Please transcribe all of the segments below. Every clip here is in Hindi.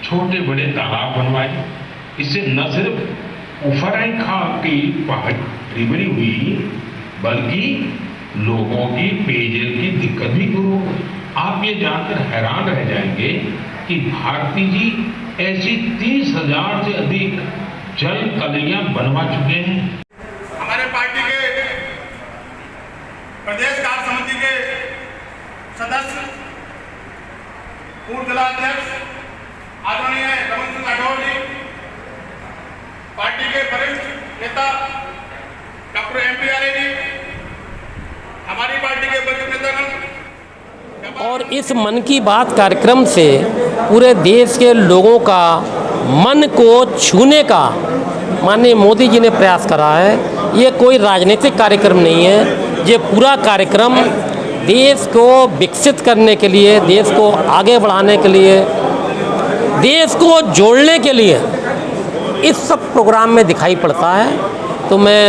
छोटे बड़े तालाब बनवाए। इससे न सिर्फ उफराई खां की पहाड़ी बनी हुई बल्कि लोगों की पेयजल की दिक्कत भी दूर हो गई। आप ये जानकर हैरान रह जाएंगे कि भारती जी ऐसी 30,000 से अधिक जल कलियां बनवा चुके हैं। हमारे पार्टी के प्रदेश कार्य समिति के सदस्य पूर्व जिलाध्यक्ष आदरणीय रमन सिंह राठौर जी, पार्टी के वरिष्ठ नेता डॉक्टर MP आर्य जी, हमारी पार्टी के वरिष्ठ नेतागण, और इस मन की बात कार्यक्रम से पूरे देश के लोगों का मन को छूने का माननीय मोदी जी ने प्रयास करा है। ये कोई राजनीतिक कार्यक्रम नहीं है, ये पूरा कार्यक्रम देश को विकसित करने के लिए, देश को आगे बढ़ाने के लिए, देश को जोड़ने के लिए इस सब प्रोग्राम में दिखाई पड़ता है। तो मैं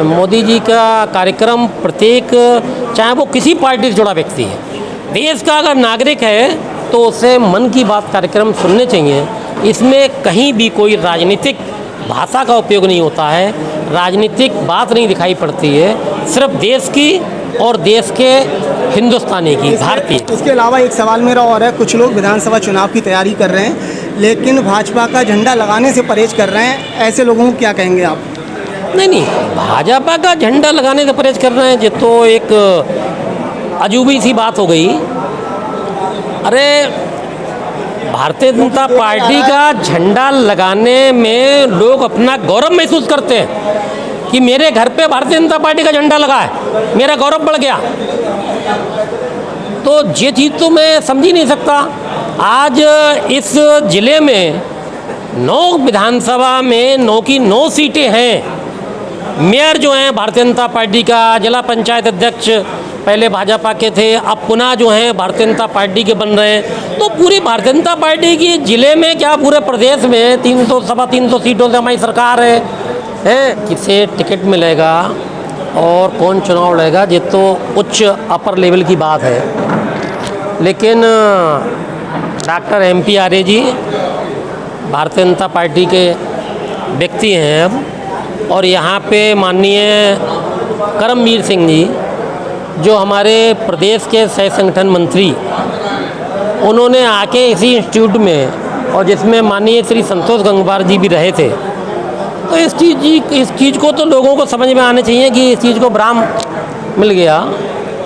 मोदी जी का कार्यक्रम प्रत्येक, चाहे वो किसी पार्टी से जुड़ा व्यक्ति है, देश का अगर नागरिक है तो उसे मन की बात कार्यक्रम सुनने चाहिए। इसमें कहीं भी कोई राजनीतिक भाषा का उपयोग नहीं होता है, राजनीतिक बात नहीं दिखाई पड़ती है, सिर्फ देश की और देश के हिंदुस्तानी की, भारतीय। इसके अलावा एक सवाल मेरा और है, कुछ लोग विधानसभा चुनाव की तैयारी कर रहे हैं लेकिन भाजपा का झंडा लगाने से परहेज कर रहे हैं, ऐसे लोगों को क्या कहेंगे आप? नहीं, भाजपा का झंडा लगाने से परहेज कर रहे हैं, ये तो एक अजूबी सी बात हो गई। अरे भारतीय जनता पार्टी का झंडा लगाने में लोग अपना गौरव महसूस करते हैं कि मेरे घर पे भारतीय जनता पार्टी का झंडा लगा है, मेरा गौरव बढ़ गया। तो ये चीज़ तो मैं समझ ही नहीं सकता। आज इस जिले में 9 विधानसभा में 9 की 9 सीटें हैं। मेयर जो हैं भारतीय जनता पार्टी का, जिला पंचायत अध्यक्ष पहले भाजपा के थे, अब पुनः जो हैं भारतीय जनता पार्टी के बन रहे हैं। तो पूरी भारतीय जनता पार्टी की जिले में क्या पूरे प्रदेश में 300-325 सीटों से हमारी सरकार है। किसे टिकट मिलेगा और कौन चुनाव लड़ेगा, ये तो उच्च अपर लेवल की बात है। लेकिन डॉक्टर MP आर्य जी भारतीय जनता पार्टी के व्यक्ति हैं अब, और यहाँ पे माननीय करमवीर सिंह जी जो हमारे प्रदेश के सह संगठन मंत्री, उन्होंने आके इसी इंस्टीट्यूट में, और जिसमें माननीय श्री संतोष गंगवार जी भी रहे थे, तो इस चीज़ को तो लोगों को समझ में आना चाहिए कि इस चीज़ को भ्राम मिल गया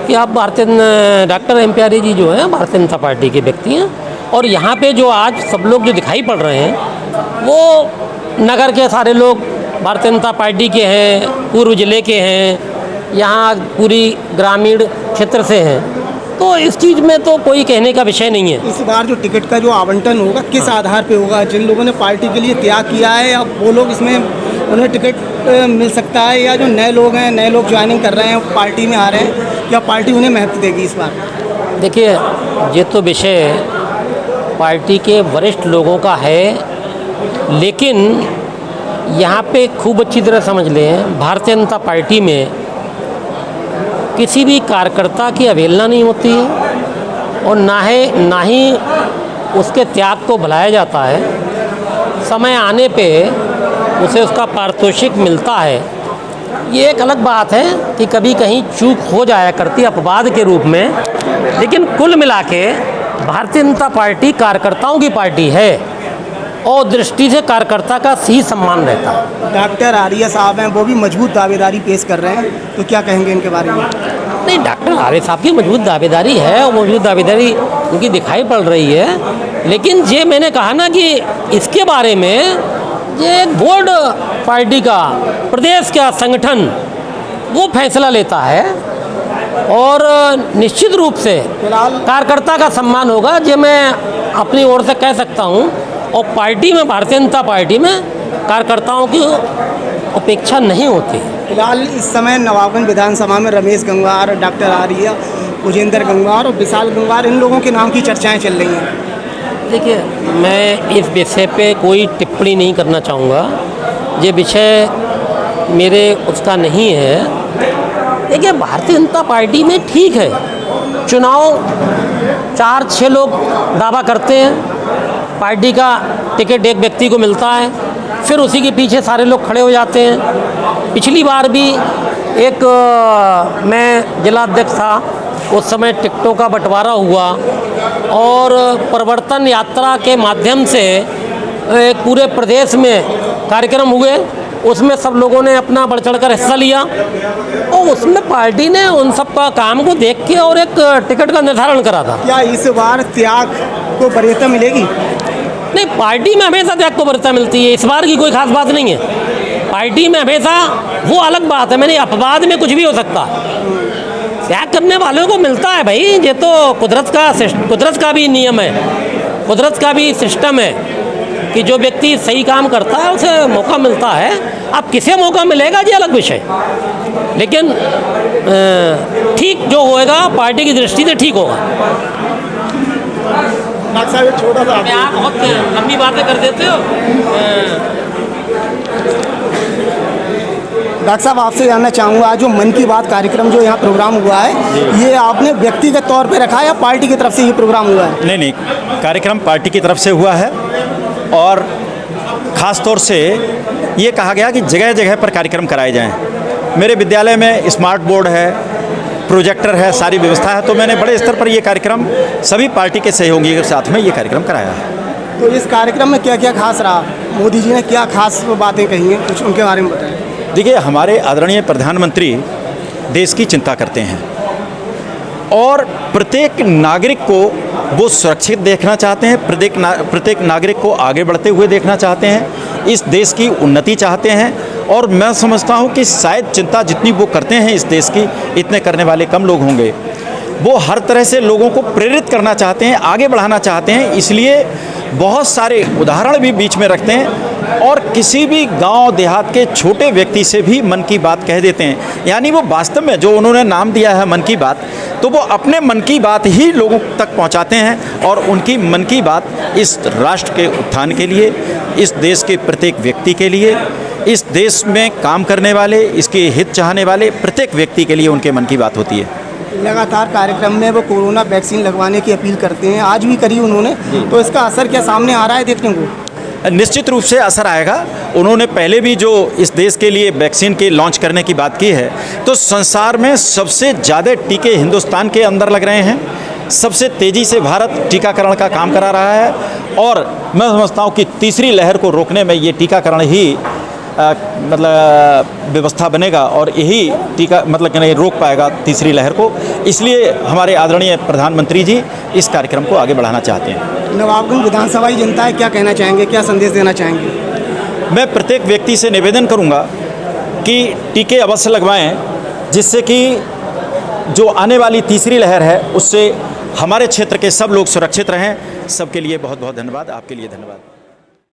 कि आप डॉक्टर MP आर्य जी जो हैं भारतीय जनता पार्टी के व्यक्ति हैं। और यहाँ पे जो आज सब लोग जो दिखाई पड़ रहे हैं वो नगर के सारे लोग भारतीय जनता पार्टी के हैं, पूर्व जिले के हैं, यहाँ पूरी ग्रामीण क्षेत्र से हैं। तो इस चीज़ में तो कोई कहने का विषय नहीं है। इस बार जो टिकट का जो आवंटन होगा किस आधार पे होगा? जिन लोगों ने पार्टी के लिए त्याग किया है या वो लोग इसमें उन्हें टिकट मिल सकता है, या जो नए लोग हैं, नए लोग ज्वाइनिंग कर रहे हैं, पार्टी में आ रहे हैं, या पार्टी उन्हें महत्व देगी इस बार? देखिए, ये तो विषय पार्टी के वरिष्ठ लोगों का है, लेकिन यहाँ पे खूब अच्छी तरह समझ लें, भारतीय जनता पार्टी में किसी भी कार्यकर्ता की अवहेलना नहीं होती है और ना ही उसके त्याग को भुलाया जाता है। समय आने पे उसे उसका पारितोषिक मिलता है। ये एक अलग बात है कि कभी कहीं चूक हो जाया करती अपवाद के रूप में, लेकिन कुल मिला के भारतीय जनता पार्टी कार्यकर्ताओं की पार्टी है और दृष्टि से कार्यकर्ता का सही सम्मान रहता है। डॉक्टर आर्य साहब हैं, वो भी मजबूत दावेदारी पेश कर रहे हैं, तो क्या कहेंगे इनके बारे में? नहीं, डॉक्टर आर्य साहब की मजबूत दावेदारी है और मजबूत दावेदारी उनकी दिखाई पड़ रही है, लेकिन ये मैंने कहा ना कि इसके बारे में ये बोर्ड पार्टी का, प्रदेश का संगठन वो फैसला लेता है और निश्चित रूप से कार्यकर्ता का सम्मान होगा, जो मैं अपनी ओर से कह सकता हूँ। और पार्टी में, भारतीय जनता पार्टी में कार्यकर्ताओं की उपेक्षा नहीं होती। फिलहाल इस समय नवाबगंज विधानसभा में रमेश गंगवार, डॉक्टर आर्य, उजेंद्र गंगवार और विशाल गंगवार, इन लोगों के नाम की चर्चाएं चल रही हैं। देखिए, मैं इस विषय पे कोई टिप्पणी नहीं करना चाहूँगा, ये विषय मेरे उसका नहीं है। देखिए, भारतीय जनता पार्टी में ठीक है, चुनाव 4-6 लोग दावा करते हैं, पार्टी का टिकट एक व्यक्ति को मिलता है, फिर उसी के पीछे सारे लोग खड़े हो जाते हैं। पिछली बार भी एक मैं जिला अध्यक्ष था, उस समय टिकटों का बंटवारा हुआ और प्रवर्तन यात्रा के माध्यम से एक पूरे प्रदेश में कार्यक्रम हुए, उसमें सब लोगों ने अपना बढ़ चढ़ कर हिस्सा लिया और उसमें पार्टी ने उन सब का काम को देख के और एक टिकट का निर्धारण करा था। क्या इस बार त्याग को वरीयता मिलेगी? नहीं, पार्टी में हमेशा त्याग को वरीयता मिलती है, इस बार की कोई खास बात नहीं है। पार्टी में हमेशा वो अलग बात है, मैंने अपवाद में कुछ भी हो सकता, त्याग करने वालों को मिलता है भाई, ये तो कुदरत का भी नियम है, कुदरत का भी सिस्टम है कि जो व्यक्ति सही काम करता है उसे मौका मिलता है। अब किसे मौका मिलेगा ये अलग विषय, लेकिन ठीक जो होएगा पार्टी की दृष्टि से ठीक होगा। डॉक्टर साहब एक छोटा सा आप बहुत लंबी बातें कर देते हो। डॉक्टर साहब आपसे जानना चाहूँगा, आज जो मन की बात कार्यक्रम जो यहाँ प्रोग्राम हुआ है, ये आपने व्यक्तिगत तौर पे रखा है या पार्टी की तरफ से ये प्रोग्राम हुआ है? नहीं, कार्यक्रम पार्टी की तरफ से हुआ है और ख़ास तौर से ये कहा गया कि जगह जगह पर कार्यक्रम कराए जाएं। मेरे विद्यालय में स्मार्ट बोर्ड है, प्रोजेक्टर है, सारी व्यवस्था है, तो मैंने बड़े स्तर पर ये कार्यक्रम सभी पार्टी के सहयोगी के साथ में ये कार्यक्रम कराया है। तो इस कार्यक्रम में क्या क्या खास रहा? मोदी जी ने क्या खास बातें कही हैं, कुछ उनके बारे में बताएं। देखिए, हमारे आदरणीय प्रधानमंत्री देश की चिंता करते हैं और प्रत्येक नागरिक को वो सुरक्षित देखना चाहते हैं, प्रत्येक नागरिक को आगे बढ़ते हुए देखना चाहते हैं, इस देश की उन्नति चाहते हैं। और मैं समझता हूँ कि शायद चिंता जितनी वो करते हैं इस देश की, इतने करने वाले कम लोग होंगे। वो हर तरह से लोगों को प्रेरित करना चाहते हैं, आगे बढ़ाना चाहते हैं, इसलिए बहुत सारे उदाहरण भी बीच में रखते हैं और किसी भी गांव देहात के छोटे व्यक्ति से भी मन की बात कह देते हैं। यानी वो वास्तव में जो उन्होंने नाम दिया है मन की बात, तो वो अपने मन की बात ही लोगों तक पहुंचाते हैं और उनकी मन की बात इस राष्ट्र के उत्थान के लिए, इस देश के प्रत्येक व्यक्ति के लिए, इस देश में काम करने वाले, इसके हित चाहने वाले प्रत्येक व्यक्ति के लिए उनके मन की बात होती है। लगातार कार्यक्रम में वो कोरोना वैक्सीन लगवाने की अपील करते हैं, आज भी करी उन्होंने, तो इसका असर क्या सामने आ रहा है देखने को? निश्चित रूप से असर आएगा। उन्होंने पहले भी जो इस देश के लिए वैक्सीन के लॉन्च करने की बात की है, तो संसार में सबसे ज़्यादा टीके हिंदुस्तान के अंदर लग रहे हैं, सबसे तेज़ी से भारत टीकाकरण का काम करा रहा है और मैं समझता हूँ कि तीसरी लहर को रोकने में ये टीकाकरण ही मतलब व्यवस्था बनेगा और यही टीका मतलब कि नहीं रोक पाएगा तीसरी लहर को। इसलिए हमारे आदरणीय प्रधानमंत्री जी इस कार्यक्रम को आगे बढ़ाना चाहते हैं। नवाबगंज विधानसभा की जनता है, क्या कहना चाहेंगे, क्या संदेश देना चाहेंगे? मैं प्रत्येक व्यक्ति से निवेदन करूंगा कि टीके अवश्य लगवाएं, जिससे कि जो आने वाली तीसरी लहर है उससे हमारे क्षेत्र के सब लोग सुरक्षित रहें। सबके लिए बहुत बहुत धन्यवाद। आपके लिए धन्यवाद।